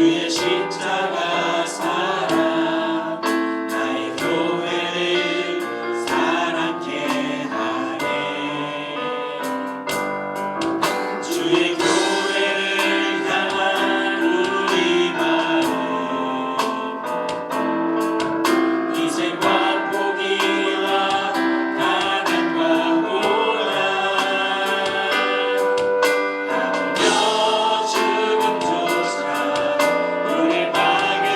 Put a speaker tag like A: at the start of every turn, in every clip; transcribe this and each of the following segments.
A: 주의 십자가 사랑 나의 교회를 사랑케 하네. 주의 교회를 향한 우리 마음 희생과 포기와 가난과 고난 하물며 죽음조차 우릴 막을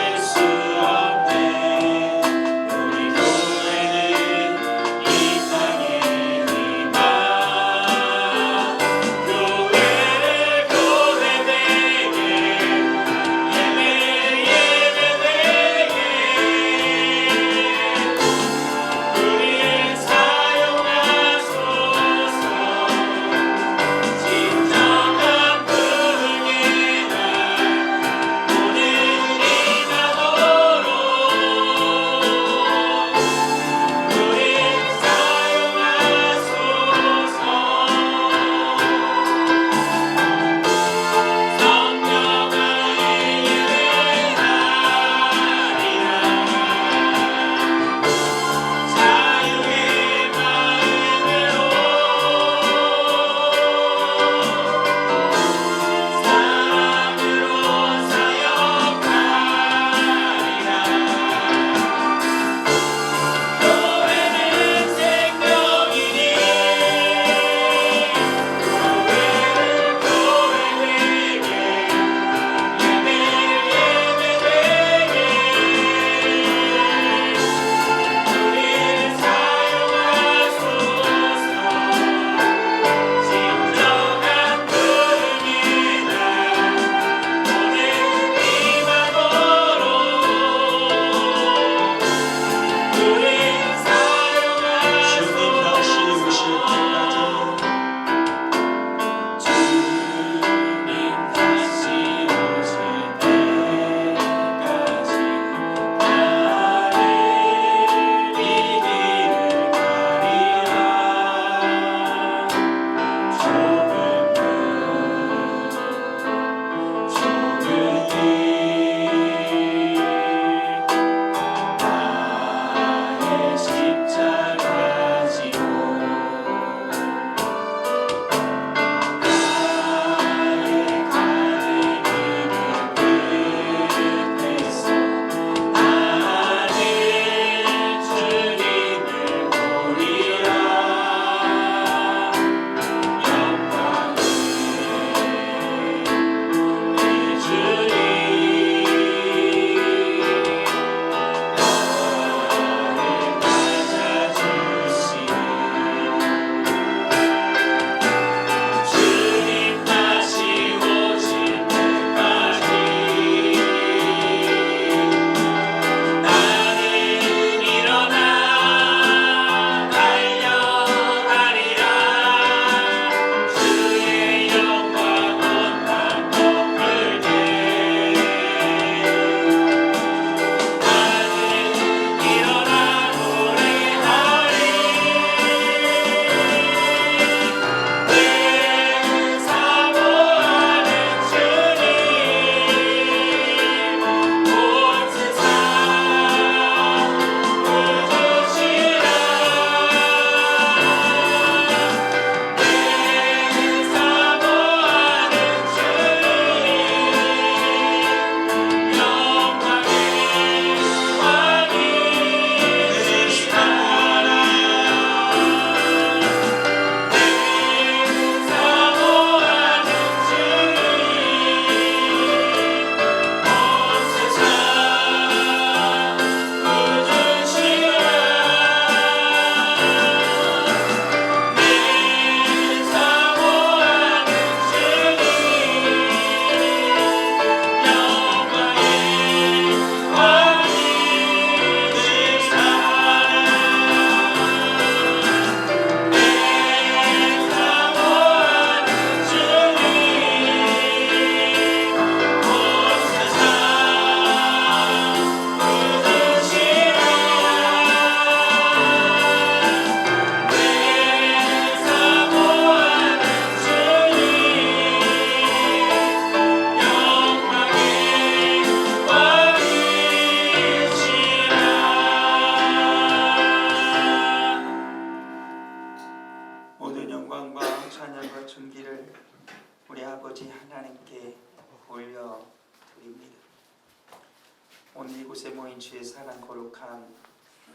B: 이곳에 모인 주의 사랑 거룩한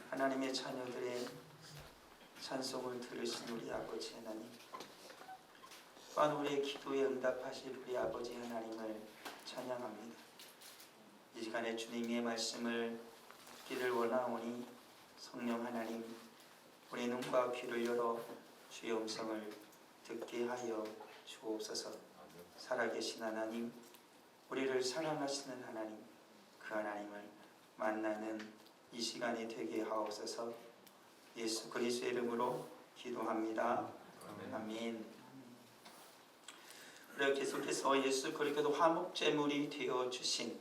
B: 하나님의 자녀들의 찬송을 들으신 우리 아버지 하나님, 또한 우리의 기도에 응답하실 우리 아버지 하나님을 찬양합니다. 이 시간에 주님의 말씀을 듣기를 원하오니 성령 하나님, 우리 눈과 귀를 열어 주의 음성을 듣게 하여 주옵소서. 살아계신 하나님, 우리를 사랑하시는 하나님, 그 하나님을 만나는 이 시간이 되게 하옵소서. 예수 그리스도의 이름으로 기도합니다. 아멘. 우리가 계속해서 예수 그리스도 화목제물이 되어 주신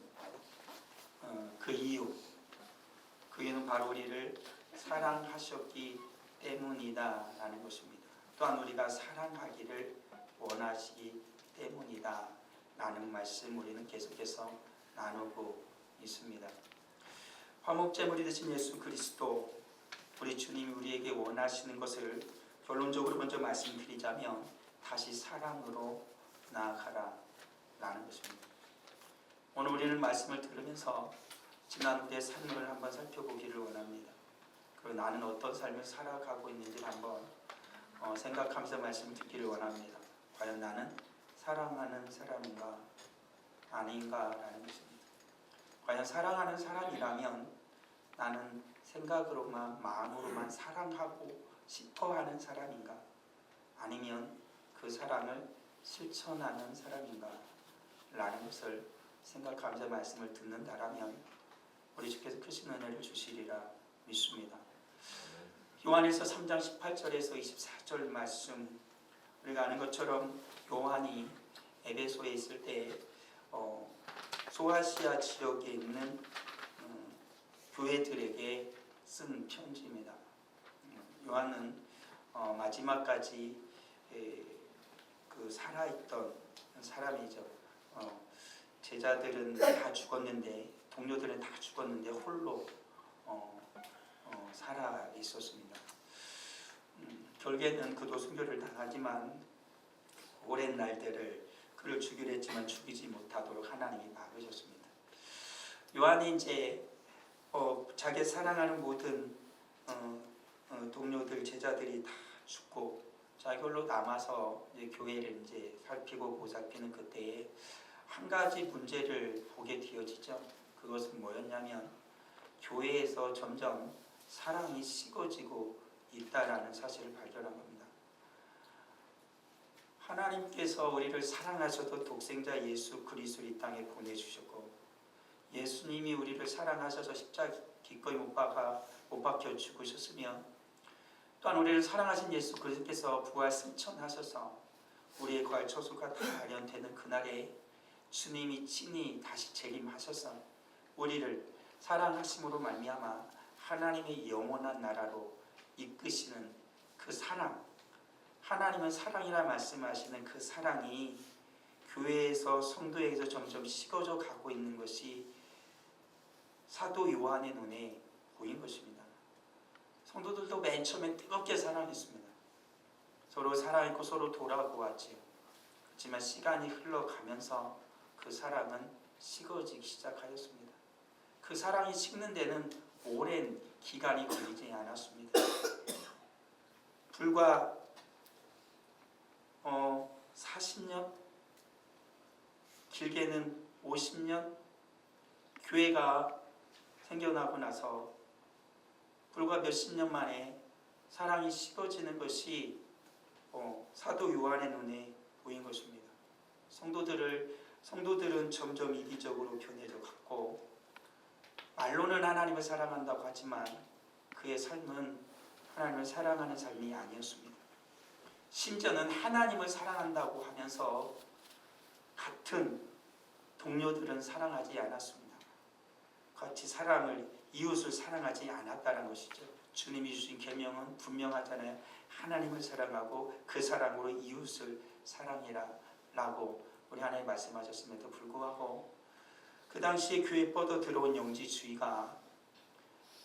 B: 그 이유는 바로 우리를 사랑하셨기 때문이다 라는 것입니다. 또한 우리가 사랑하기를 원하시기 때문이다 라는 말씀 우리는 계속해서 나누고 있습니다. 화목제물이 되신 예수 그리스도, 우리 주님이 우리에게 원하시는 것을 결론적으로 먼저 말씀드리자면 다시 사랑으로 나아가라 라는 것입니다. 오늘 우리는 말씀을 들으면서 지난 우리의 삶을 한번 살펴보기를 원합니다. 그리고 나는 어떤 삶을 살아가고 있는지 한번 생각하면서 말씀 듣기를 원합니다. 과연 나는 사랑하는 사람인가 아닌가 라는 것입니다. 과연 사랑하는 사람이라면 나는 생각으로만 마음으로만 사랑하고 싶어하는 사람인가, 아니면 그 사랑을 실천하는 사람인가 라는 것을 생각하면서 말씀을 듣는다라면 우리 주께서 크신 은혜를 주시리라 믿습니다. 요한일서 3장 18절에서 24절 말씀, 우리가 아는 것처럼 요한이 에베소에 있을 때 소아시아 지역에 있는 교회들에게 쓴 편지입니다. 요한은 마지막까지 그 살아있던 사람이죠. 제자들은 다 죽었는데, 동료들은 다 죽었는데 홀로 살아 있었습니다. 결국에는 그도 순교를 당하지만 오랜 날들을 그를 죽이려 했지만 죽이지 못하도록 하나님이 막으셨습니다. 요한이 이제 자기 사랑하는 모든 동료들, 제자들이 다 죽고 자기 홀로 남아서 이제 교회를 이제 살피고 보살피는 그때에 한 가지 문제를 보게 되어지죠. 그것은 뭐였냐면 교회에서 점점 사랑이 식어지고 있다라는 사실을 발견한 겁니다. 하나님께서 우리를 사랑하셔도 독생자 예수 그리스도를 이 땅에 보내주셨고, 예수님이 우리를 사랑하셔서 십자가 기꺼이 못 박혀 죽으셨으면, 또한 우리를 사랑하신 예수 그리스도께서 부활 승천하셔서 우리의 거할 처소가 다 마련되는 그날에 주님이 친히 다시 재림하셔서 우리를 사랑하심으로 말미암아 하나님의 영원한 나라로 이끄시는 그 사랑, 하나님은 사랑이라 말씀하시는 그 사랑이 교회에서 성도에게서 점점 식어져 가고 있는 것이 사도 요한의 눈에 보인 것입니다. 성도들도 맨 처음에 뜨겁게 사랑했습니다. 서로 사랑했고 서로 돌아보았지요. 그렇지만 시간이 흘러가면서 그 사랑은 식어지기 시작하였습니다. 그 사랑이 식는 데는 오랜 기간이 걸리지 않았습니다. 불과 40년, 길게는 50년, 교회가 생겨나고 나서 불과 몇십 년 만에 사랑이 식어지는 것이 사도 요한의 눈에 보인 것입니다. 성도들은 점점 이기적으로 변해져 갔고, 말로는 하나님을 사랑한다고 하지만 그의 삶은 하나님을 사랑하는 삶이 아니었습니다. 심지어는 하나님을 사랑한다고 하면서 같은 동료들은 사랑하지 않았습니다. 같이 이웃을 사랑하지 않았다는 것이죠. 주님이 주신 계명은 분명하잖아요. 하나님을 사랑하고 그 사랑으로 이웃을 사랑해라 라고 우리 하나님 말씀하셨음에도 불구하고 그 당시에 교회에 뻗어 들어온 영지주의가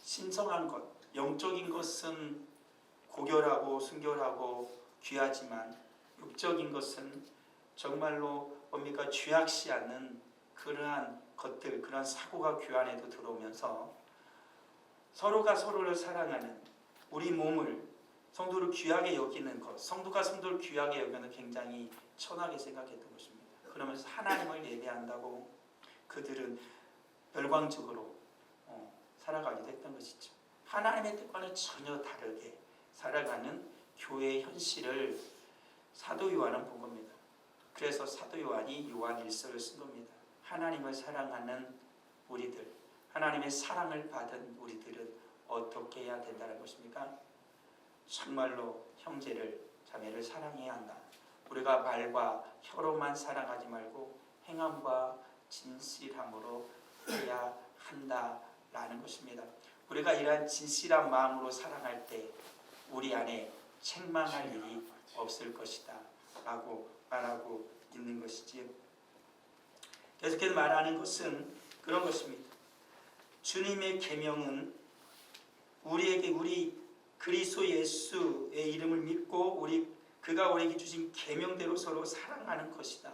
B: 신성한 것, 영적인 것은 고결하고 순결하고 귀하지만 육적인 것은 정말로 뭡니까? 죄악시 않는 그러한 것들, 그런 사고가 교환에도 들어오면서 서로가 서로를 사랑하는, 우리 몸을 성도를 귀하게 여기는 것, 성도가 성도를 귀하게 여기는 굉장히 천하게 생각했던 것입니다. 그러면서 하나님을 예배한다고 그들은 열광적으로 살아가기도 했던 것이죠. 하나님의 뜻과는 전혀 다르게 살아가는 교회의 현실을 사도 요한은 본 겁니다. 그래서 사도 요한이 요한 1서를 쓴 겁니다. 하나님을 사랑하는 우리들, 하나님의 사랑을 받은 우리들은 어떻게 해야 된다는 것입니까? 정말로 형제를, 자매를 사랑해야 한다. 우리가 말과 혀로만 사랑하지 말고 행함과 진실함으로 해야 한다라는 것입니다. 우리가 이러한 진실한 마음으로 사랑할 때 우리 안에 책망할 일이 없을 것이다 라고 말하고 있는 것이지요. 계속해서 말하는 것은 그런 것입니다. 주님의 계명은 우리에게 우리 그리스도 예수의 이름을 믿고 그가 우리에게 주신 계명대로 서로 사랑하는 것이다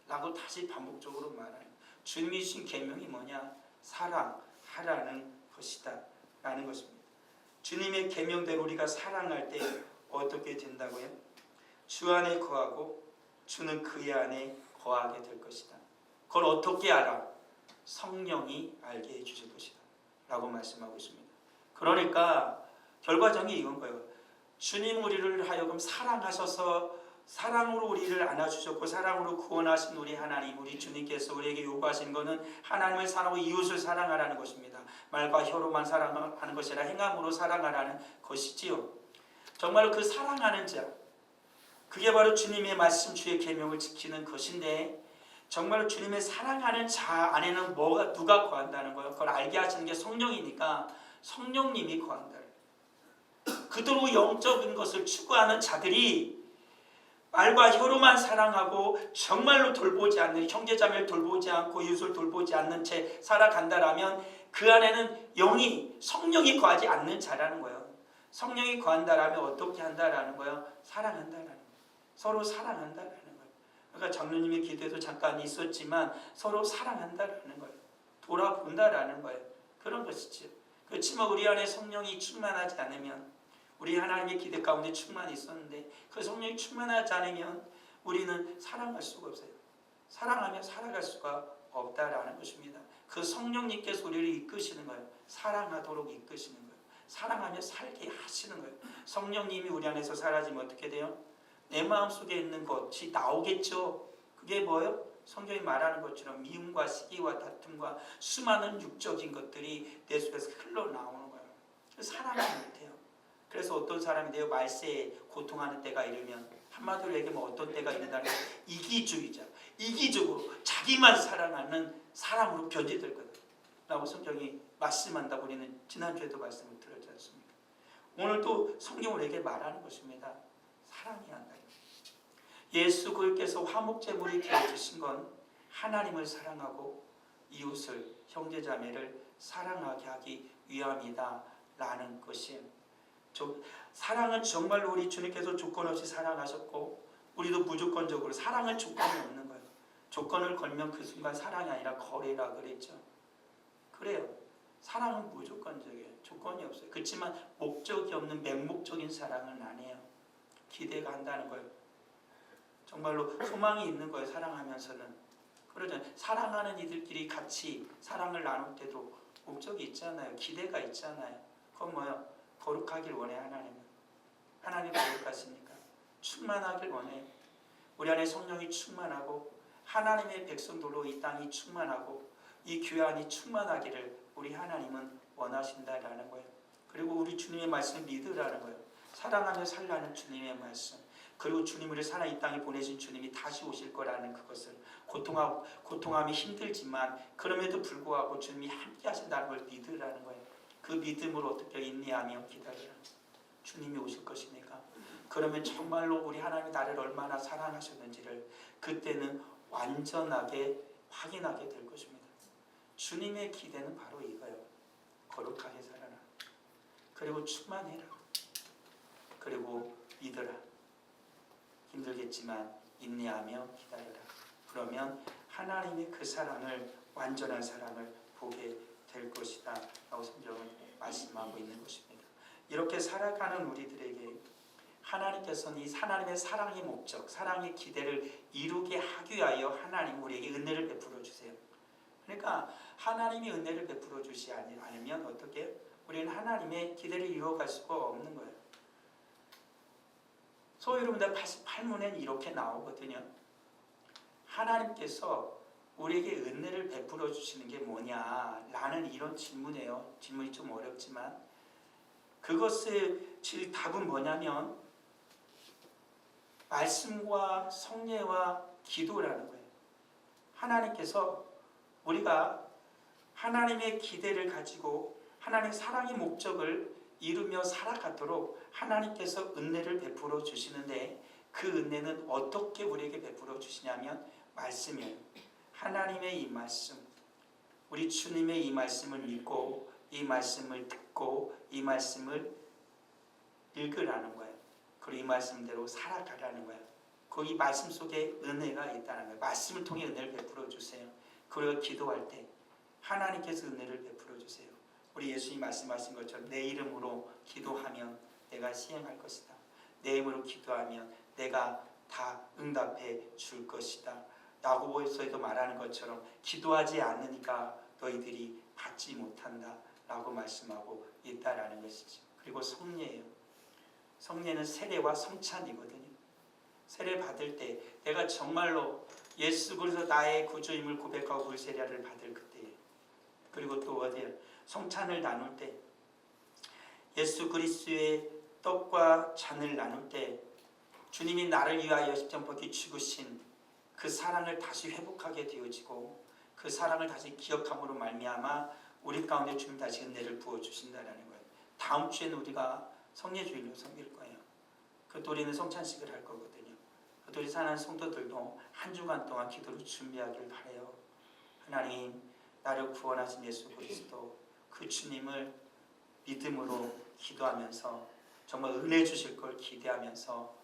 B: 라고 다시 반복적으로 말하는, 주님이 주신 계명이 뭐냐? 사랑하라는 것이다 라는 것입니다. 주님의 계명대로 우리가 사랑할 때 어떻게 된다고요? 주 안에 거하고 주는 그의 안에 거하게 될 것이다. 그걸 어떻게 알아? 성령이 알게 해주실 것이다 라고 말씀하고 있습니다. 그러니까 결과적인 이건 거예요. 주님 우리를 하여금 사랑하셔서 사랑으로 우리를 안아주셨고 사랑으로 구원하신 우리 하나님, 우리 주님께서 우리에게 요구하신 것은 하나님을 사랑하고 이웃을 사랑하라는 것입니다. 말과 혀로만 사랑하는 것이 아니라 행함으로 사랑하라는 것이지요. 정말로 그 사랑하는 자, 그게 바로 주님의 말씀, 주의 계명을 지키는 것인데, 정말로 주님의 사랑하는 자 안에는 누가 거한다는 거예요? 그걸 알게 하시는 게 성령이니까 성령님이 거한다. 그토록 영적인 것을 추구하는 자들이 말과 혀로만 사랑하고 정말로 돌보지 않는, 형제자매를 돌보지 않고 이웃을 돌보지 않는 채 살아간다라면 그 안에는 성령이 거하지 않는 자라는 거예요. 성령이 거한다라면 어떻게 한다라는 거예요? 사랑한다라는 거예요. 서로 사랑한다라는 거예요. 그러니까 장로님의 기도에도 잠깐 있었지만 서로 사랑한다라는 거예요. 돌아본다라는 거예요. 그런 것이죠. 그렇지만 우리 안에 성령이 충만하지 않으면, 우리 하나님의 기대 가운데 충만히 있었는데 그 성령이 충만하지 않으면 우리는 사랑할 수가 없어요. 사랑하며 살아갈 수가 없다라는 것입니다. 그 성령님께서 우리를 이끄시는 거예요. 사랑하도록 이끄시는 거예요. 사랑하며 살게 하시는 거예요. 성령님이 우리 안에서 사라지면 어떻게 돼요? 내 마음속에 있는 것이 나오겠죠. 그게 뭐예요? 성경이 말하는 것처럼 미움과 시기와 다툼과 수많은 육적인 것들이 내 속에서 흘러나오는 거예요. 사랑을 못해요. 그래서 어떤 사람이 내가 말세에 고통하는 때가 이르면, 한마디로 얘기하면 어떤 때가 있는다는 게 이기주의자, 이기적으로 자기만 사랑하는 사람으로 변질될 거다 라고 성경이 말씀한다고 우리는 지난주에도 말씀을 드렸지 않습니까? 오늘 또 성경은 우리에게 말하는 것입니다. 사랑해야 한다. 예수 그리스도께서 화목제물이 되어주신 건 하나님을 사랑하고 이웃을, 형제자매를 사랑하게 하기 위함이다 라는 것이에요. 사랑은 정말로 우리 주님께서 조건 없이 사랑하셨고 우리도 무조건적으로, 사랑은 조건이 없는 거예요. 조건을 걸면 그 순간 사랑이 아니라 거래라 그랬죠. 그래요. 사랑은 무조건적이에요. 조건이 없어요. 그렇지만 목적이 없는 맹목적인 사랑은 아니에요. 기대가 한다는 거예요. 정말로 소망이 있는 거예요. 사랑하면서는. 그러잖아요. 사랑하는 이들끼리 같이 사랑을 나눌 때도 목적이 있잖아요. 기대가 있잖아요. 그건 뭐예요? 거룩하길 원해. 하나님 거룩하시니까 충만하길 원해. 우리 안에 성령이 충만하고 하나님의 백성들로 이 땅이 충만하고 이 교회 안이 충만하기를 우리 하나님은 원하신다라는 거예요. 그리고 우리 주님의 말씀을 믿으라는 거예요. 사랑하며 살라는 주님의 말씀, 그리고 주님을 살아 이 땅에 보내신 주님이 다시 오실 거라는 그것을, 고통함이 힘들지만 그럼에도 불구하고 주님이 함께 하신다는 걸 믿으라는 거예요. 그 믿음으로 어떻게 인내하며 기다리라. 주님이 오실 것이니까. 그러면 정말로 우리 하나님이 나를 얼마나 사랑하셨는지를 그때는 완전하게 확인하게 될 것입니다. 주님의 기대는 바로 이거예요. 거룩하게 살아라. 그리고 충만해라. 그리고 믿어라. 힘들겠지만 인내하며 기다려라. 그러면 하나님의 그 사랑을 완전한 사랑을 보게 될 것이다 라고 성경은 말씀하고 있는 것입니다. 이렇게 살아가는 우리들에게 하나님께서는 이 하나님의 사랑의 목적, 사랑의 기대를 이루게 하기 위하여 하나님 우리에게 은혜를 베풀어 주세요. 그러니까 하나님이 은혜를 베풀어 주시 않으면 어떻게 우리는 하나님의 기대를 이루어갈 수가 없는 거예요. 소위 여러분들 88문에는 이렇게 나오거든요. 하나님께서 우리에게 은혜를 베풀어 주시는 게 뭐냐 라는 이런 질문이에요. 질문이 좀 어렵지만 그것의 답은 뭐냐면 말씀과 성례와 기도라는 거예요. 하나님께서 우리가 하나님의 기대를 가지고 하나님의 사랑의 목적을 이루며 살아가도록 하나님께서 은혜를 베풀어 주시는데 그 은혜는 어떻게 우리에게 베풀어 주시냐면 말씀이에요. 하나님의 이 말씀, 우리 주님의 이 말씀을 믿고 이 말씀을 듣고 이 말씀을 읽으라는 거예요. 그리고 이 말씀대로 살아가라는 거예요. 그 이 말씀 속에 은혜가 있다는 거예요. 말씀을 통해 은혜를 베풀어 주세요. 그리고 기도할 때 하나님께서 은혜를 베풀어 주세요. 우리 예수님 말씀하신 것처럼 내 이름으로 기도하면 내가 시행할 것이다. 내 이름으로 기도하면 내가 다 응답해 줄 것이다. 야고보서에도 말하는 것처럼 기도하지 않으니까 너희들이 받지 못한다 라고 말씀하고 있다라는 것이죠. 그리고 성례예요. 성례는 세례와 성찬이거든요. 세례 받을 때 내가 정말로 예수 그리스도 나의 구주임을 고백하고 물세례를 받을 그때예요. 그리고 또 어디에 성찬을 나눌 때 예수 그리스도의 떡과 잔을 나눌 때 주님이 나를 위하여 십자가에 죽으신 그 사랑을 다시 회복하게 되어지고 그 사랑을 다시 기억함으로 말미암아 우리 가운데 주님 다시 은혜를 부어주신다는 거예요. 다음 주에는 우리가 성례주일로 섬길 거예요. 그것도 우리는 성찬식을 할 거거든요. 그것도 우리 사랑하는 성도들도 한 주간 동안 기도를 준비하길 바라요. 하나님, 나를 구원하신 예수 그리스도 그 주님을 믿음으로 기도하면서 정말 은혜 주실 걸 기대하면서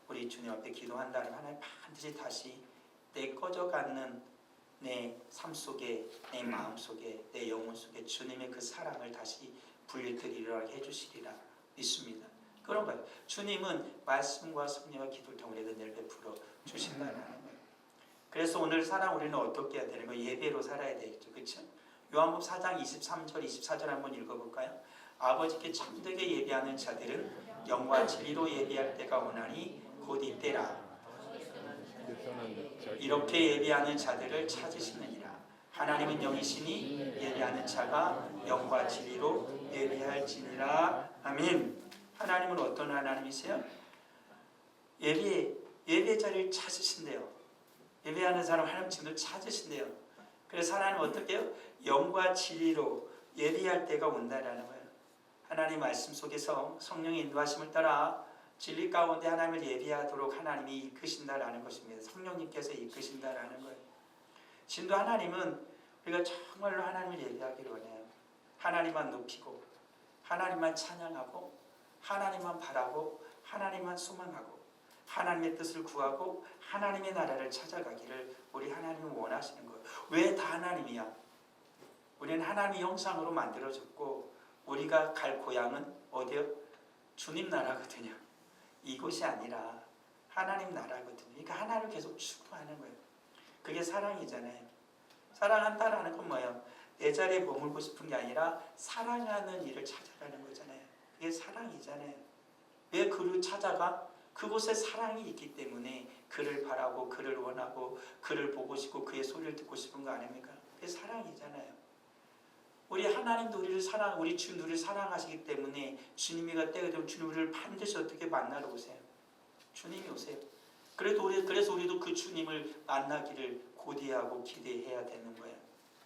B: 우리 주님 앞에 기도한다면 하나님 반드시 다시 내 꺼져가는 내 삶 속에, 내 마음 속에, 내 영혼 속에 주님의 그 사랑을 다시 분리되리라 해주시리라 믿습니다. 그런 거예요. 주님은 말씀과 성령과 기도를 통해 은혜를 베풀어 주신다는 거예요. 그래서 오늘 사랑 우리는 어떻게 해야 되는 거예요? 예배로 살아야 되겠죠. 그렇죠? 요한복음 4장 23절 24절 한번 읽어볼까요? 아버지께 참되게 예배하는 자들은 영과 진리로 예배할 때가 오나니 곧 이때라. 이렇게 예배하는 자들을 찾으시느니라. 하나님은 영이시니 예배하는 자가 영과 진리로 예배할지니라. 아멘. 하나님은 어떤 하나님이세요? 예배 자리를 찾으신대요. 예배하는 사람 하나님 지금도 찾으신대요. 그래서 하나님은 어떻게 해요? 영과 진리로 예배할 때가 온다라는 거예요. 하나님 말씀 속에서 성령의 인도하심을 따라 진리 가운데 하나님을 예배하도록 하나님이 이끄신다라는 것입니다. 성령님께서 이끄신다라는 거예요. 진도 하나님은 우리가 정말로 하나님을 예배하기를 원해요. 하나님만 높이고 하나님만 찬양하고 하나님만 바라고 하나님만 소망하고 하나님의 뜻을 구하고 하나님의 나라를 찾아가기를 우리 하나님은 원하시는 거예요. 왜 다 하나님이야? 우리는 하나님의 형상으로 만들어졌고 우리가 갈 고향은 어디요? 주님 나라거든요. 이곳이 아니라 하나님 나라거든요. 그러니까 하나님을 계속 추구하는 거예요. 그게 사랑이잖아요. 사랑한다라는 건 뭐예요? 내 자리에 머물고 싶은 게 아니라 사랑하는 일을 찾아가는 거잖아요. 그게 사랑이잖아요. 왜 그를 찾아가? 그곳에 사랑이 있기 때문에 그를 바라고 그를 원하고 그를 보고 싶고 그의 소리를 듣고 싶은 거 아닙니까? 그게 사랑이잖아요. 우리 하나님도 우리 주님 우리를 사랑하시기 때문에 주님이 때가 되면 주님 우리를 반드시 어떻게 만나러 오세요? 주님이 오세요. 그래서 우리도 그 주님을 만나기를 고대하고 기대해야 되는 거예요.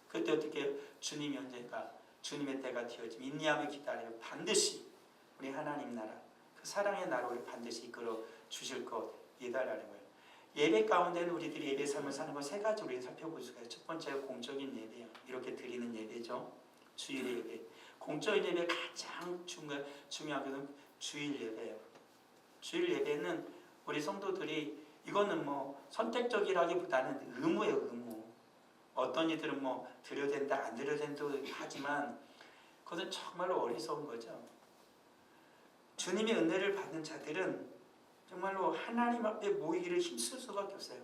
B: 그때 어떻게 해요? 주님이 언젠가 주님의 때가 되어지면 인내하며 기다려요. 반드시 우리 하나님 나라 그 사랑의 나라를 반드시 이끌어 주실 것이다라는 거예요. 예배 가운데는 우리들이 예배 삶을 사는 것 세 가지 우리가 살펴볼 수가 있어요. 첫 번째가 공적인 예배예요. 이렇게 드리는 예배죠. 주일 예배. 공적인 예배 가장 중요한 것은 주일 예배예요. 주일 예배는 우리 성도들이 이거는 뭐 선택적이라기보다는 의무예요. 의무. 어떤 이들은 뭐 드려야 된다 안 드려야 된다 하지만 그것은 정말로 어리석은 거죠. 주님의 은혜를 받는 자들은 정말로 하나님 앞에 모이기를 힘쓸 수밖에 없어요.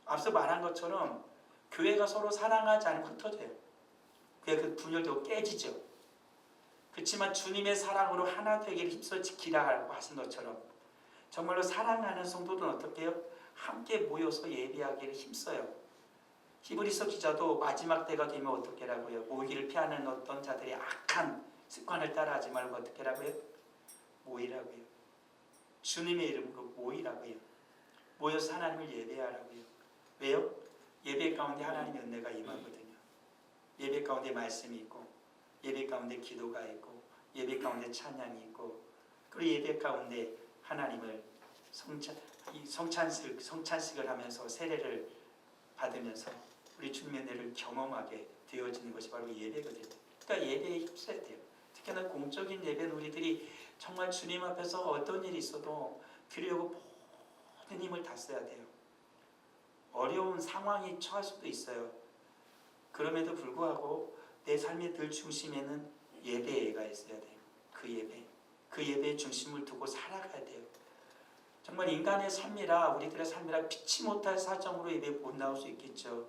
B: 앞서 말한 것처럼 교회가 서로 사랑하지 않으면 흩어져요. 그 분열도 깨지죠. 그렇지만 주님의 사랑으로 하나 되기를 힘써 지키라 하신 것처럼 정말로 사랑하는 성도들은 어떻게 해요? 함께 모여서 예배하기를 힘써요. 히브리서 기자도 마지막 때가 되면 어떻게 하라고요? 모이기를 피하는 어떤 자들이 악한 습관을 따라하지 말고 어떻게 하라고요? 모이라고요. 주님의 이름으로 모이라고요. 모여서 하나님을 예배하라고요. 왜요? 예배 가운데 하나님의 은혜가 임하거든요. 예배 가운데 말씀이 있고 예배 가운데 기도가 있고 예배 가운데 찬양이 있고 그리고 예배 가운데 하나님을 성찬식을 하면서 세례를 받으면서 우리 주님의 은혜를 경험하게 되어지는 것이 바로 예배거든요. 그러니까 예배에 힘써야 돼요. 특히나 공적인 예배는 우리들이 정말 주님 앞에서 어떤 일이 있어도 드리려고 모든 힘을 다 써야 돼요. 어려운 상황이 처할 수도 있어요. 그럼에도 불구하고 내 삶의 늘 중심에는 예배가 있어야 돼요. 그 예배의 중심을 두고 살아가야 돼요. 정말 인간의 삶이라 우리들의 삶이라 피치 못할 사정으로 예배 못 나올 수 있겠죠.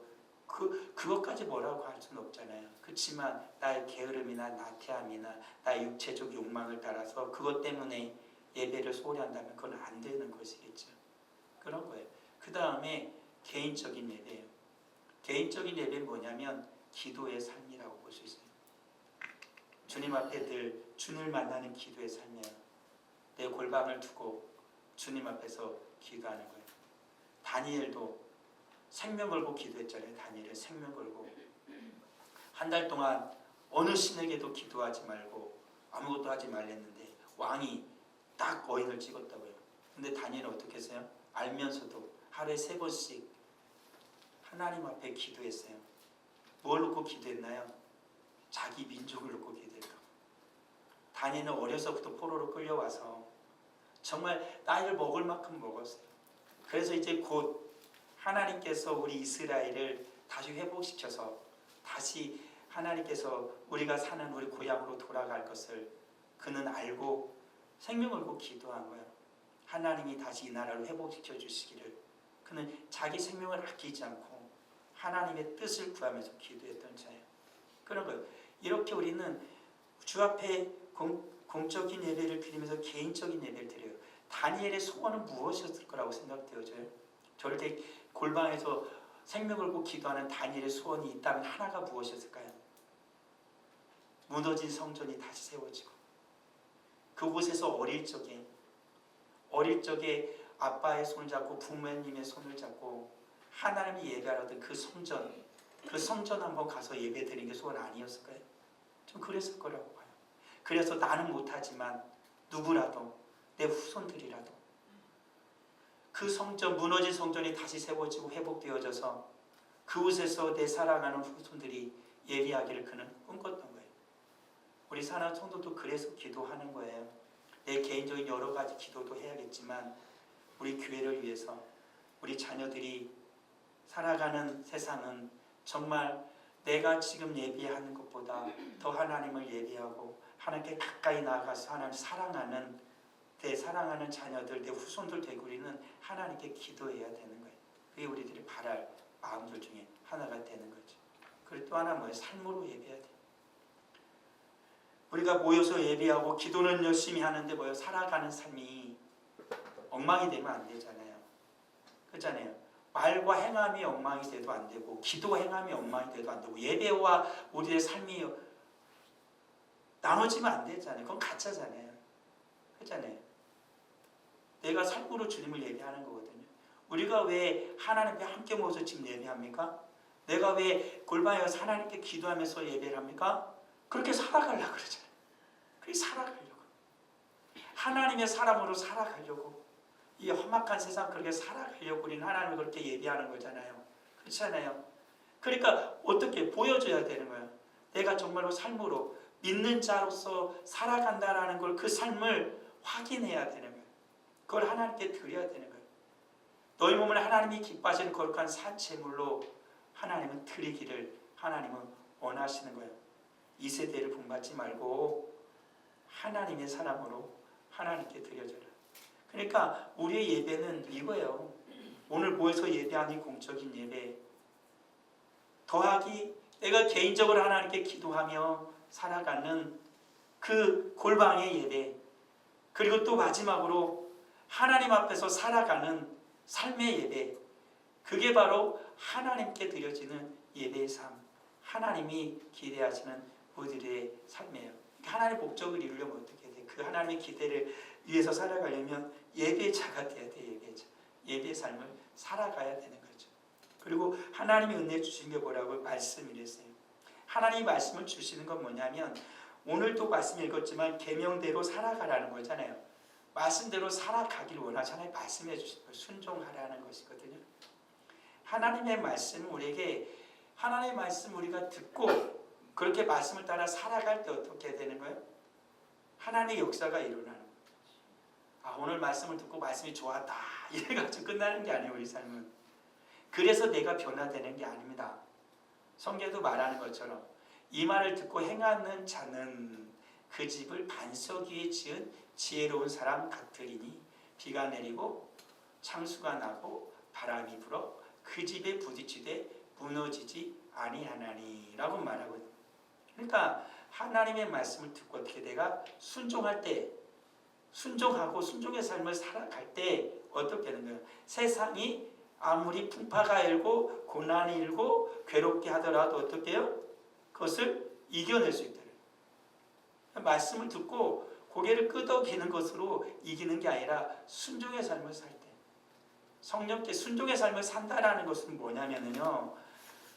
B: 그것까지 뭐라고 할 수는 없잖아요. 그렇지만 나의 게으름이나 나태함이나 나의 육체적 욕망을 따라서 그것 때문에 예배를 소홀히 한다면 그건 안 되는 것이겠죠. 그런 거예요. 그 다음에 개인적인 예배예요. 개인적인 예배는 뭐냐면 기도의 삶이라고 볼 수 있어요. 주님 앞에 늘 주님을 만나는 기도의 삶이에요. 내 골방을 두고 주님 앞에서 기도하는 거예요. 다니엘도 생명 걸고 기도했잖아요. 다니엘은 생명 걸고 한 달 동안 어느 신에게도 기도하지 말고 아무것도 하지 말랬는데 왕이 딱 어인을 찍었다고요. 근데 다니엘은 어떻게 했어요? 알면서도 하루에 3번씩 하나님 앞에 기도했어요. 뭘 놓고 기도했나요? 자기 민족을 놓고 기도했다고. 다니엘은 어려서부터 포로로 끌려와서 정말 나이를 먹을 만큼 먹었어요. 그래서 이제 곧 하나님께서 우리 이스라엘을 다시 회복시켜서 다시 하나님께서 우리가 사는 우리 고향으로 돌아갈 것을 그는 알고 생명을 걸고 기도한 거예요. 하나님이 다시 이 나라를 회복시켜 주시기를. 그는 자기 생명을 아끼지 않고 하나님의 뜻을 구하면서 기도했던 자예요. 그런 거예요. 이렇게 우리는 주 앞에 공적인 예배를 드리면서 개인적인 예배를 드려요. 다니엘의 소원은 무엇이었을 거라고 생각되어져요? 저럴 때 골방에서 생명을 걸고 기도하는 다니엘의 소원이 있다면 하나가 무엇이었을까요? 무너진 성전이 다시 세워지고 그곳에서 어릴 적에 아빠의 손을 잡고 부모님의 손을 잡고 하나님이 예배하던 그 성전 한번 가서 예배 드리는 게 소원 아니었을까요? 좀 그랬을 거라고 봐요. 그래서 나는 못하지만 누구라도 내 후손들이라도 그 성전, 무너진 성전이 다시 세워지고 회복되어져서 그곳에서 내 사랑하는 후손들이 예배하기를 그는 꿈꿨던 거예요. 우리 사랑하는 성도도 그래서 기도하는 거예요. 내 개인적인 여러 가지 기도도 해야겠지만 우리 교회를 위해서 우리 자녀들이 살아가는 세상은 정말 내가 지금 예배하는 것보다 더 하나님을 예배하고 하나님께 가까이 나아가서 하나님을 사랑하는 내 사랑하는 자녀들, 내 후손들 되고 우리는 하나님께 기도해야 되는 거예요. 그게 우리들이 바랄 마음들 중에 하나가 되는 거죠. 그리고 또 하나 뭐예요? 삶으로 예배해야 돼요. 우리가 모여서 예배하고 기도는 열심히 하는데 뭐예요? 살아가는 삶이 엉망이 되면 안 되잖아요. 그렇잖아요. 말과 행함이 엉망이 돼도 안 되고 기도 행함이 엉망이 돼도 안 되고 예배와 우리의 삶이 나눠지면 안 되잖아요. 그건 가짜잖아요. 그렇잖아요. 내가 삶으로 주님을 예배하는 거거든요. 우리가 왜 하나님 앞에 함께 모여서 지금 예배합니까? 내가 왜 골방에 가서 하나님께 기도하면서 예배를 합니까? 그렇게 살아가려고 그러잖아요. 그렇게 살아가려고. 하나님의 사람으로 살아가려고. 이 험악한 세상 그렇게 살아가려고 우리는 하나님을 그렇게 예배하는 거잖아요. 그렇잖아요. 그러니까 어떻게 보여줘야 되는 거예요. 내가 정말로 삶으로 믿는 자로서 살아간다라는 걸 그 삶을 확인해야 되는 거예요. 그걸 하나님께 드려야 되는 거예요. 너희 몸을 하나님이 기뻐하시는 거룩한 산채물로 하나님은 드리기를 하나님은 원하시는 거예요. 이 세대를 본받지 말고 하나님의 사람으로 하나님께 드려줘라. 그러니까 우리의 예배는 이거예요. 오늘 모여서 예배하는 공적인 예배 더하기 내가 개인적으로 하나님께 기도하며 살아가는 그 골방의 예배, 그리고 또 마지막으로 하나님 앞에서 살아가는 삶의 예배, 그게 바로 하나님께 드려지는 예배의 삶, 하나님이 기대하시는 우리들의 삶이에요. 하나님의 목적을 이루려면 어떻게 돼? 그 하나님의 기대를 위해서 살아가려면 예배자가 돼야 돼. 예배자, 예배의 삶을 살아가야 되는 거죠. 그리고 하나님이 은혜 주신 게 뭐라고 말씀을 했어요. 하나님이 말씀을 주시는 건 뭐냐면 오늘도 말씀 읽었지만 계명대로 살아가라는 거잖아요. 말씀대로 살아가길 원하잖아요. 말씀해 주신 거 순종하라는 것이거든요. 하나님의 말씀은 우리에게 하나님의 말씀 우리가 듣고 그렇게 말씀을 따라 살아갈 때 어떻게 되는 거예요? 하나님의 역사가 일어나는 거예요. 아, 오늘 말씀을 듣고 말씀이 좋았다 이래가지고 끝나는 게 아니에요. 우리 삶은. 그래서 내가 변화되는 게 아닙니다. 성경에도 말하는 것처럼 이 말을 듣고 행하는 자는 그 집을 반석 위에 지은 지혜로운 사람 같으리니 비가 내리고 창수가 나고 바람이 불어 그 집에 부딪히되 무너지지 아니하나니 라고 말하거든요. 그러니까 하나님의 말씀을 듣고 어떻게 내가 순종할 때, 순종하고 순종의 삶을 살아갈 때 어떻게 되는 거예요? 세상이 아무리 풍파가 일고 고난이 일고 괴롭게 하더라도 어떻게 해요? 그것을 이겨낼 수 있다. 말씀을 듣고 고개를 끄덕이는 것으로 이기는 게 아니라 순종의 삶을 살 때, 성령께 순종의 삶을 산다라는 것은 뭐냐면요,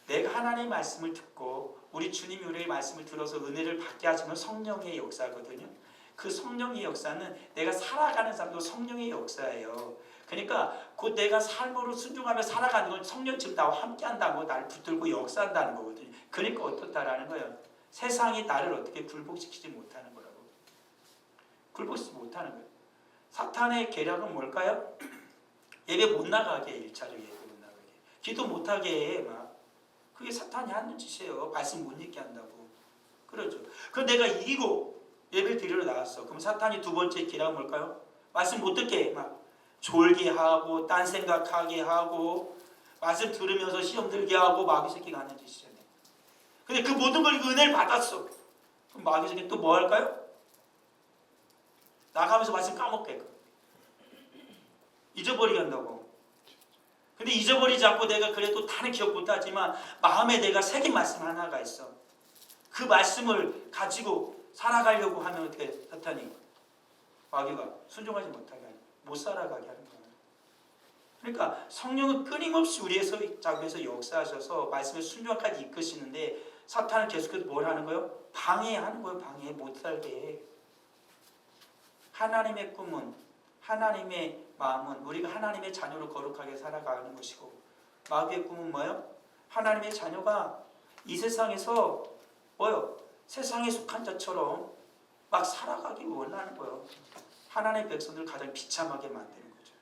B: 내가 하나님의 말씀을 듣고 우리 주님이 우리의 말씀을 들어서 은혜를 받게 하시면 성령의 역사거든요. 그 성령의 역사는 내가 살아가는 삶도 성령의 역사예요. 그러니까 곧 내가 삶으로 순종하며 살아가는 건 성령 지금 나와 함께한다고 나를 붙들고 역사한다는 거거든요. 그러니까 어떻다라는 거예요. 세상이 나를 어떻게 굴복시키지 못하는 거라고. 굴복시키지 못하는 거예요. 사탄의 계략은 뭘까요? 예배 못 나가게, 1차적 예배 못 나가게, 기도 못하게 해, 막. 그게 사탄이 하는 짓이에요. 말씀 못 읽게 한다고. 그렇죠. 그럼 내가 이기고 예배 드리러 나갔어. 그럼 사탄이 두 번째 계략은 뭘까요? 말씀 못 듣게 해, 막. 졸게 하고 딴 생각하게 하고 말씀 들으면서 시험 들게 하고 마귀 새끼가 하는 짓이잖아요. 근데 그 모든 걸 은혜를 받았어. 그럼 마귀 새끼 또 뭐 할까요? 나가면서 말씀 까먹게 해. 잊어버리게 한다고. 근데 잊어버리지 않고 내가 그래도 다는 기억 못하지만 마음에 내가 새긴 말씀 하나가 있어. 그 말씀을 가지고 살아가려고 하면 어떻게 사탄이, 마귀가 순종하지 못하게 하는, 못 살아가게 하는 거예요. 그러니까 성령은 끊임없이 우리의 잡에서 역사하셔서 말씀을 순종까지 이끄시는데 사탄은 계속해서 뭘 하는 거예요? 방해하는 거예요. 방해, 못 살게 해. 하나님의 꿈은, 하나님의 마음은 우리가 하나님의 자녀로 거룩하게 살아가는 것이고, 마귀의 꿈은 뭐예요? 하나님의 자녀가 이 세상에서 뭐예요? 세상에 속한 자처럼 막 살아가기 원하는 거예요. 하나님의 백성들을 가장 비참하게 만드는 거죠.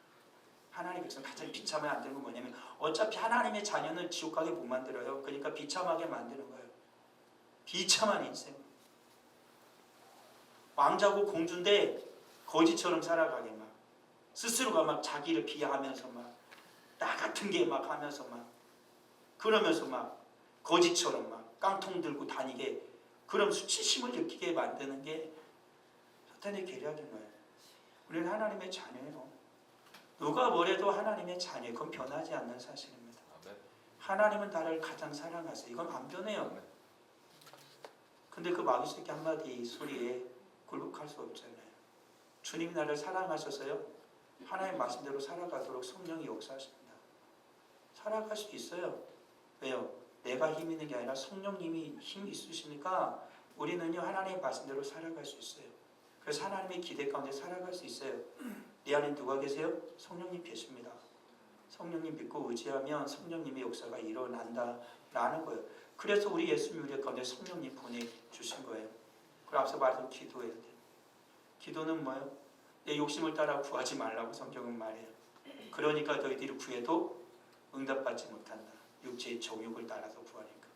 B: 하나님의 백성을 가장 비참하게 만드는 건 뭐냐면 어차피 하나님의 자녀는 지옥 가게 못 만들어요. 그러니까 비참하게 만드는 거예요. 비참한 인생. 왕자고 공주인데 거지처럼 살아가게 막, 스스로가 막 자기를 비하하면서 막 나 같은 게 막 하면서 막 그러면서 막 거지처럼 막 깡통 들고 다니게, 그럼 수치심을 느끼게 만드는 게 사탄의 계략인 거예요. 우리는 하나님의 자녀예요. 누가 뭐래도 하나님의 자녀예요. 그건 변하지 않는 사실입니다. 하나님은 나를 가장 사랑하세요. 이건 안 변해요. 근데 그 마귀 새끼 한마디 소리에 굴복할 수 없잖아요. 주님이 나를 사랑하셔서요, 하나님 말씀대로 살아가도록 성령이 역사하십니다. 살아갈 수 있어요. 왜요? 내가 힘 있는 게 아니라 성령님이 힘이 있으시니까 우리는요 하나님의 말씀대로 살아갈 수 있어요. 그래서 하나님의 기대 가운데 살아갈 수 있어요. 내 안에 누가 계세요? 성령님 계십니다. 성령님 믿고 의지하면 성령님의 역사가 일어난다라는 거예요. 그래서 우리 예수님 우리 가운데 성령님 보내주신 거예요. 그리고 앞서 말했던 기도해야 돼요. 기도는 뭐예요? 내 욕심을 따라 구하지 말라고 성경은 말해요. 그러니까 너희들이 구해도 응답받지 못한다. 육체의 정욕을 따라서 구하니까.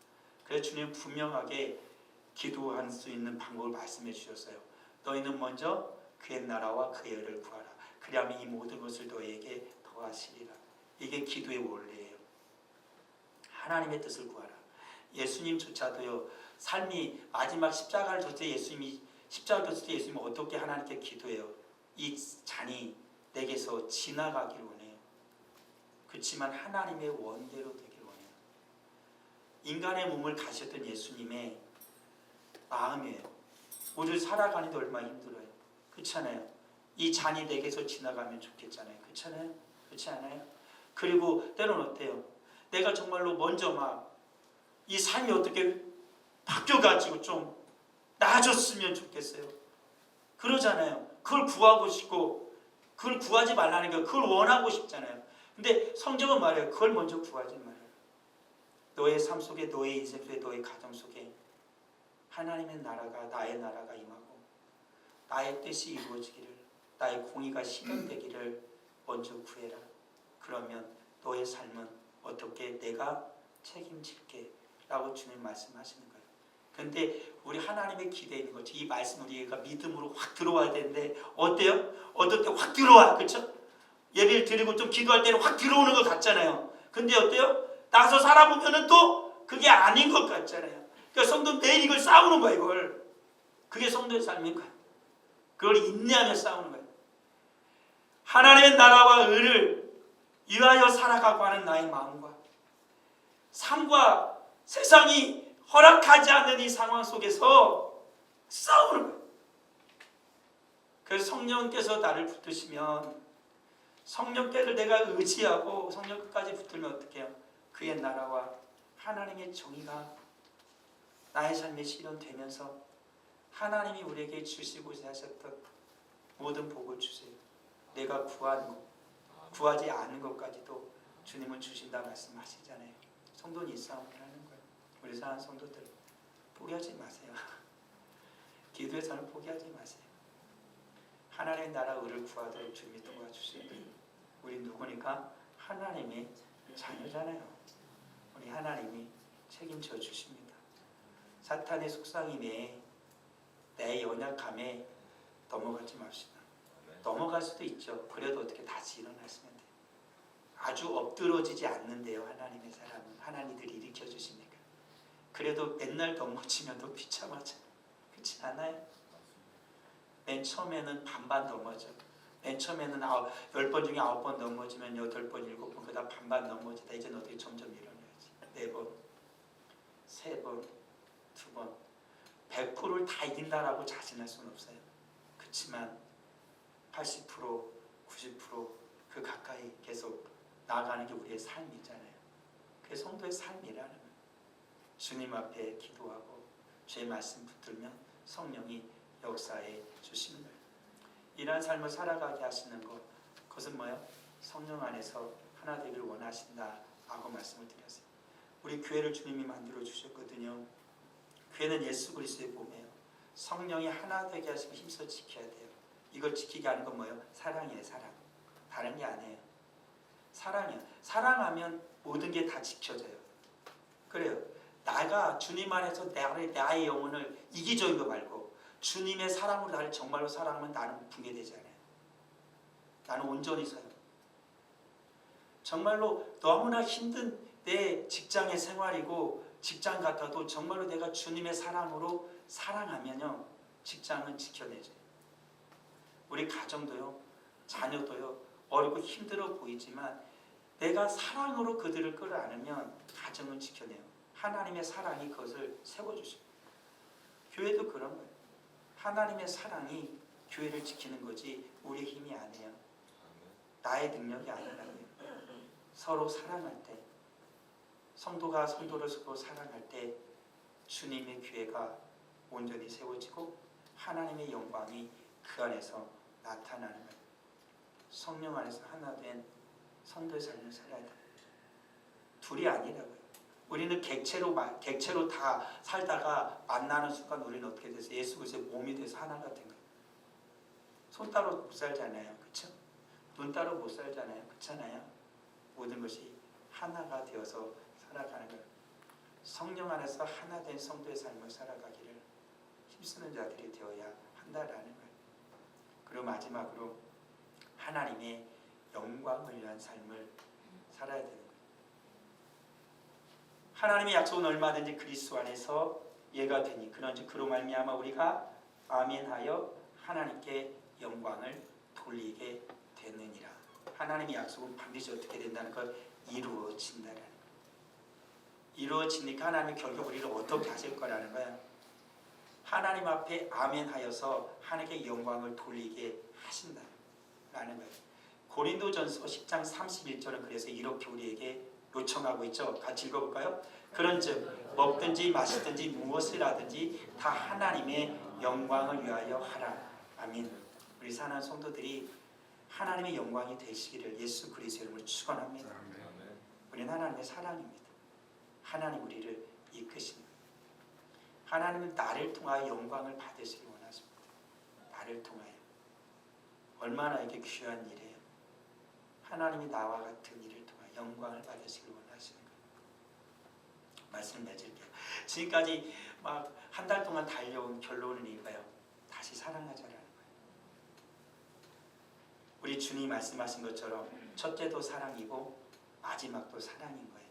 B: 그래서 주님 분명하게 기도할 수 있는 방법을 말씀해 주셨어요. 너희는 먼저 그의 나라와 그의 의를 구하라. 그리하면 이 모든 것을 너희에게 더하시리라. 이게 기도의 원리예요. 하나님의 뜻을 구하라. 예수님조차도요, 삶이 마지막 십자가를 졌을 때 예수님이 어떻게 하나님께 기도해요? 이 잔이 내게서 지나가기를 원해요. 그렇지만 하나님의 원대로 되기를 원해요. 인간의 몸을 가셨던 예수님의 마음이에요. 우리를 살아가는데 얼마나 힘들어요. 그렇잖아요. 이 잔이 내게서 지나가면 좋겠잖아요. 그렇잖아요. 그렇지 않아요? 그리고 때로는 어때요? 내가 정말로 먼저 막 이 삶이 어떻게 바뀌어가지고 좀 나아졌으면 좋겠어요. 그러잖아요. 그걸 구하고 싶고 그걸 구하지 말라는 게 그걸 원하고 싶잖아요. 근데 성경은 말해요. 그걸 먼저 구하지 말아요. 너의 삶 속에, 너의 인생 속에, 너의 가정 속에 하나님의 나라가, 나의 나라가 임하고 나의 뜻이 이루어지기를, 나의 공의가 실현되기를 먼저 구해라. 그러면 너의 삶은 어떻게 내가 책임질게 라고 주님 말씀하시는 거예요. 근데 우리 하나님의 기대에 있는 거죠. 이 말씀 우리가 믿음으로 확 들어와야 되는데 어때요? 어떻게 확 들어와. 그렇죠? 예배를 드리고 좀 기도할 때는 확 들어오는 것 같잖아요. 근데 어때요? 나서 살아보면은 또 그게 아닌 것 같잖아요. 그러니까 성도 매일 이걸 싸우는 거예요. 이걸. 그게 성도의 삶입니까? 그걸 인내하며 싸우는 거예요. 하나님의 나라와 의를 위하여 살아가고 하는 나의 마음과 삶과 세상이 허락하지 않는 이 상황 속에서 싸우는 거예요. 그래서 성령께서 나를 붙드시면, 성령께를 내가 의지하고 성령 끝까지 붙들면 어떻게 해요? 그의 나라와 하나님의 정의가 나의 삶에 실현되면서 하나님이 우리에게 주시고자 하셨던 모든 복을 주세요. 내가 구하는 것, 구하지 않는 것까지도 주님은 주신다 말씀하시잖아요. 성도는 이 싸움을 하는 거예요. 우리 사랑하는 성도들, 포기하지 마세요. 기도의 삶을 포기하지 마세요. 하나님의 나라 의를 구하도록 주님이 도와주세요. 우리 누구니까? 하나님의 자녀잖아요. 우리 하나님이 책임져 주십니다. 사탄의 속상임에, 내 연약함에 넘어가지 맙시다. 넘어갈 수도 있죠. 그래도 어떻게 다시 일어났으면 돼요. 아주 엎드러지지 않는데요. 하나님의 사람은 하나님들이 일으켜 주시니까. 그래도 맨날 넘어지면 또 비참하죠. 그렇지 않아요? 맨 처음에는 반반 넘어져. 맨 처음에는 10번 중에 9번 넘어지면 8번, 7번, 그다음 반반 넘어지다. 이제는 어떻게 점점 일어나야지. 4번, 3번, 2번. 100%를 다 이긴다라고 자신할 수는 없어요. 그렇지만 80%, 90% 그 가까이 계속 나아가는 게 우리의 삶이잖아요. 그게 성도의 삶이라는 거예요. 주님 앞에 기도하고 주의 말씀 붙들면 성령이 역사해 주시는 거예요. 이러한 삶을 살아가게 하시는 것, 그것은 뭐예요? 성령 안에서 하나 되기를 원하신다라고 말씀을 드렸어요. 우리 교회를 주님이 만들어 주셨거든요. 교회는 예수 그리스도의 몸이에요. 성령이 하나 되게 하시고 힘써 지켜야 돼요. 이걸 지키게 하는 건 뭐예요? 사랑이에요. 사랑. 다른 게 아니에요. 사랑이에요. 사랑하면 모든 게 다 지켜져요. 그래요. 나가 주님 안에서 나의 영혼을 이기적인 거 말고 주님의 사랑으로 나를 정말로 사랑하면 나는 붕괴되잖아요. 나는 온전히 살아요. 정말로 너무나 힘든 내 직장의 생활이고 직장 같아도 정말로 내가 주님의 사랑으로 사랑하면요, 직장은 지켜내줘요. 우리 가정도요, 자녀도요, 어렵고 힘들어 보이지만 내가 사랑으로 그들을 끌어안으면 가정은 지켜내요. 하나님의 사랑이 그것을 세워주십니다. 교회도 그런 거예요. 하나님의 사랑이 교회를 지키는 거지 우리의 힘이 아니에요. 나의 능력이 아니라고요. 서로 사랑할 때, 성도가 성도를 서로 사랑할 때 주님의 교회가 온전히 세워지고 하나님의 영광이 그 안에서 나타나는 거예요. 성령 안에서 하나 된 성도의 삶을 살아야 돼요. 둘이 아니라고요. 우리는 객체로 다 살다가 만나는 순간 우리는 어떻게 돼서 예수 그리스도의 몸이 돼서 하나가 된 거예요. 손 따로 못 살잖아요. 그렇죠? 눈 따로 못 살잖아요. 그렇잖아요. 모든 것이 하나가 되어서 살아가는 것, 성령 안에서 하나 된 성도의 삶을 살아가기를 힘쓰는 자들이 되어야 한다라는 거예요. 그리고 마지막으로 하나님의 영광을 위한 삶을 살아야 되는 거예요. 하나님의 약속은 얼마든지 그리스도 안에서 예가 되니 그런즉 그로 말미암아 우리가 아멘하여 하나님께 영광을 돌리게 되느니라. 하나님의 약속은 반드시 어떻게 된다는 걸 이루어진다라는 거예요. 이루어지니까 하나님이 결국 우리를 어떻게 하실 거라는 거야. 하나님 앞에 아멘하여서 하나님께 영광을 돌리게 하신다라는 거예요. 고린도전서 10장 31절은 그래서 이렇게 우리에게 요청하고 있죠. 같이 읽어볼까요? 그런즉 먹든지 마시든지 무엇을 하든지 다 하나님의 영광을 위하여 하라. 아멘. 우리 사랑하는 성도들이 하나님의 영광이 되시기를 예수 그리스도의 이름으로 축원합니다. 우리는 하나님의 사랑입니다. 하나님 우리를 이끄십니다. 하나님은 나를 통하여 영광을 받으시길 원하십니다. 나를 통하여. 얼마나 이게 귀한 일이에요. 하나님이 나와 같은 일을 통하여 영광을 받으시길 원하시는 거예요. 말씀 맺을게요. 지금까지 막 한 달 동안 달려온 결론은 이거예요. 다시 사랑하자라는 거예요. 우리 주님이 말씀하신 것처럼 첫째도 사랑이고 마지막도 사랑인 거예요.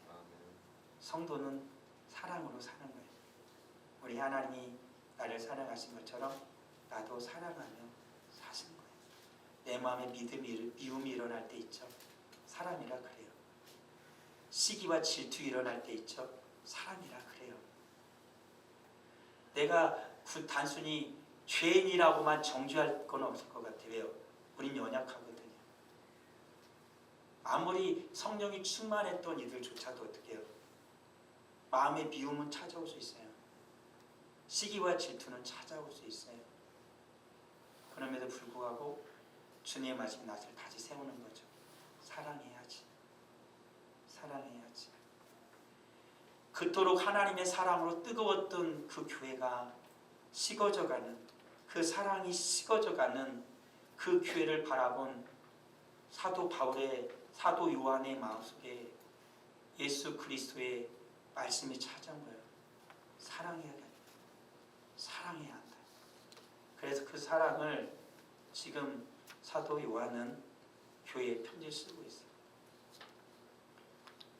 B: 성도는 사랑으로 사는 거예요. 우리 하나님이 나를 사랑하신 것처럼 나도 사랑하며 사시는 거예요. 내 마음에 미움이 일어날 때 있죠. 사람이라 그래요. 시기와 질투 일어날 때 있죠. 사람이라 그래요. 내가 단순히 죄인이라고만 정죄할 건 없을 것 같아요. 왜요? 우린 연약하거든요. 아무리 성령이 충만했던 이들조차도 어떻게 해요? 마음의 미움은 찾아올 수 있어요. 시기와 질투는 찾아올 수 있어요. 그럼에도 불구하고 주님의 말씀 낯을 다시 세우는 거죠. 사랑해야지. 사랑해야지. 그토록 하나님의 사랑으로 뜨거웠던 그 교회가 식어져가는, 그 사랑이 식어져가는 그 교회를 바라본 사도 바울의, 사도 요한의 마음속에 예수 그리스도의 말씀이 찾아온 거예요. 사랑해야 돼. 사랑해야 한다. 그래서 그 사랑을 지금 사도 요한은 교회에 편지를 쓰고 있어요.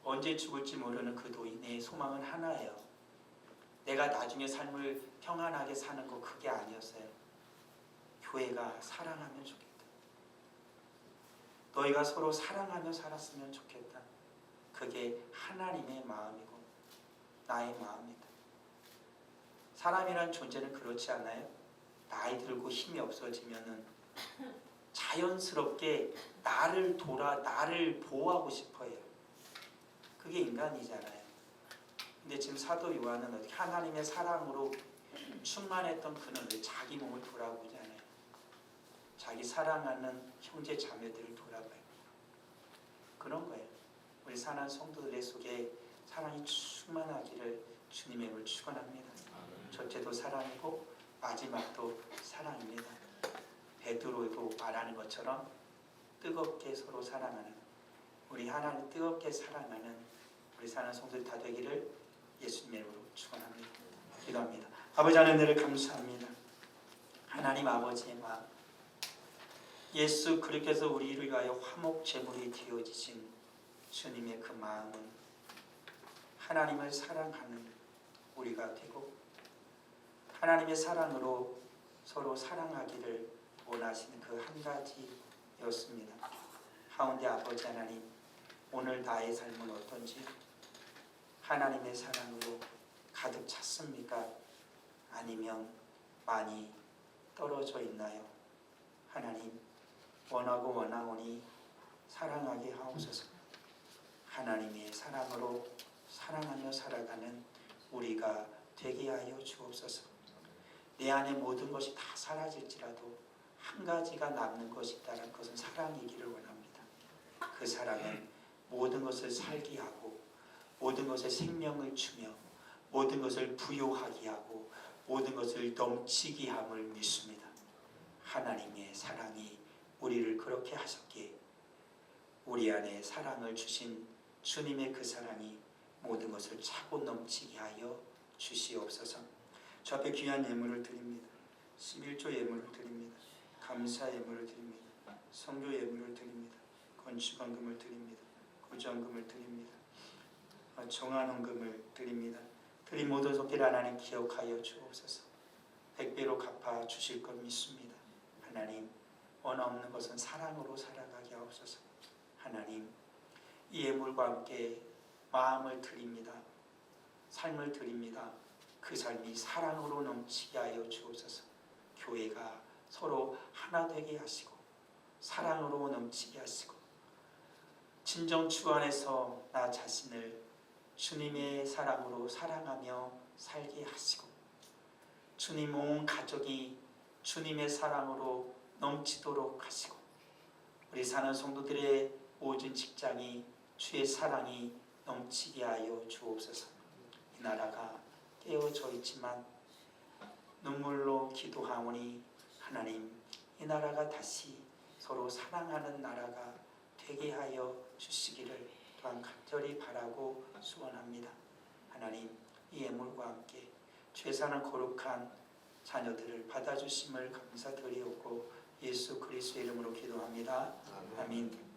B: 언제 죽을지 모르는 그 노인의 소망은 하나예요. 내가 나중에 삶을 평안하게 사는 거 그게 아니었어요. 교회가 사랑하면 좋겠다. 너희가 서로 사랑하며 살았으면 좋겠다. 그게 하나님의 마음이고 나의 마음이다. 사람이란 존재는 그렇지 않아요? 나이 들고 힘이 없어지면은 자연스럽게 나를 보호하고 싶어해요. 그게 인간이잖아요. 근데 지금 사도 요한은 어떻게 하나님의 사랑으로 충만했던 그는 왜 자기 몸을 돌아보지 않아요? 자기 사랑하는 형제 자매들을 돌아봐요. 그런 거예요. 우리 사랑하는 성도들의 속에 사랑이 충만하기를 주님의 이름으로 축원합니다. 첫째도 사랑이고 마지막도 사랑입니다. 베드로도 말하는 것처럼 뜨겁게 서로 사랑하는, 우리 하나님 뜨겁게 사랑하는 우리 사랑하는 성도들 다 되기를 예수님의 이름으로 축원합니다. 기도합니다. 아버지 하나님을 감사합니다. 하나님 아버지의 마음, 예수 그리스도께서 우리를 위하여 화목 제물이 되어지신 주님의 그 마음은 하나님을 사랑하는 우리가 되고 하나님의 사랑으로 서로 사랑하기를 원하시는 그 한 가지였습니다. 하운데 아버지 하나님, 오늘 나의 삶은 어떤지 하나님의 사랑으로 가득 찼습니까? 아니면 많이 떨어져 있나요? 하나님, 원하고 원하오니 사랑하게 하옵소서. 하나님의 사랑으로 사랑하며 살아가는 우리가 되게 하여 주옵소서. 내 안에 모든 것이 다 사라질지라도 한 가지가 남는 것이 있다는 것은 사랑이기를 원합니다. 그 사랑은 모든 것을 살게 하고 모든 것에 생명을 주며 모든 것을 부요하게 하고 모든 것을 넘치게 함을 믿습니다. 하나님의 사랑이 우리를 그렇게 하셨기에 우리 안에 사랑을 주신 주님의 그 사랑이 모든 것을 차고 넘치게 하여 주시옵소서. 주 앞에 귀한 예물을 드립니다. 11조 예물을 드립니다. 감사 예물을 드립니다. 성교 예물을 드립니다. 건축원금을 드립니다. 구정금을 드립니다. 정한원금을 드립니다. 드린 모든 손길 하나님 기억하여 주옵소서. 100배로 갚아 주실 것 믿습니다. 하나님, 원 없는 것은 사랑으로 살아가게 하옵소서. 하나님, 이 예물과 함께 마음을 드립니다. 삶을 드립니다. 그 삶이 사랑으로 넘치게 하여 주옵소서. 교회가 서로 하나 되게 하시고 사랑으로 넘치게 하시고 진정 주 안에서 나 자신을 주님의 사랑으로 사랑하며 살게 하시고 주님 온 가족이 주님의 사랑으로 넘치도록 하시고 우리 사는 성도들의 모든 직장이 주의 사랑이 넘치게 하여 주옵소서. 이 나라가 깨어져 있지만 눈물로 기도하오니 하나님, 이 나라가 다시 서로 사랑하는 나라가 되게 하여 주시기를 또한 간절히 바라고 소원합니다. 하나님, 이 예물과 함께 죄 사는 거룩한 자녀들을 받아주심을 감사드리옵고 예수 그리스도의 이름으로 기도합니다. 아멘.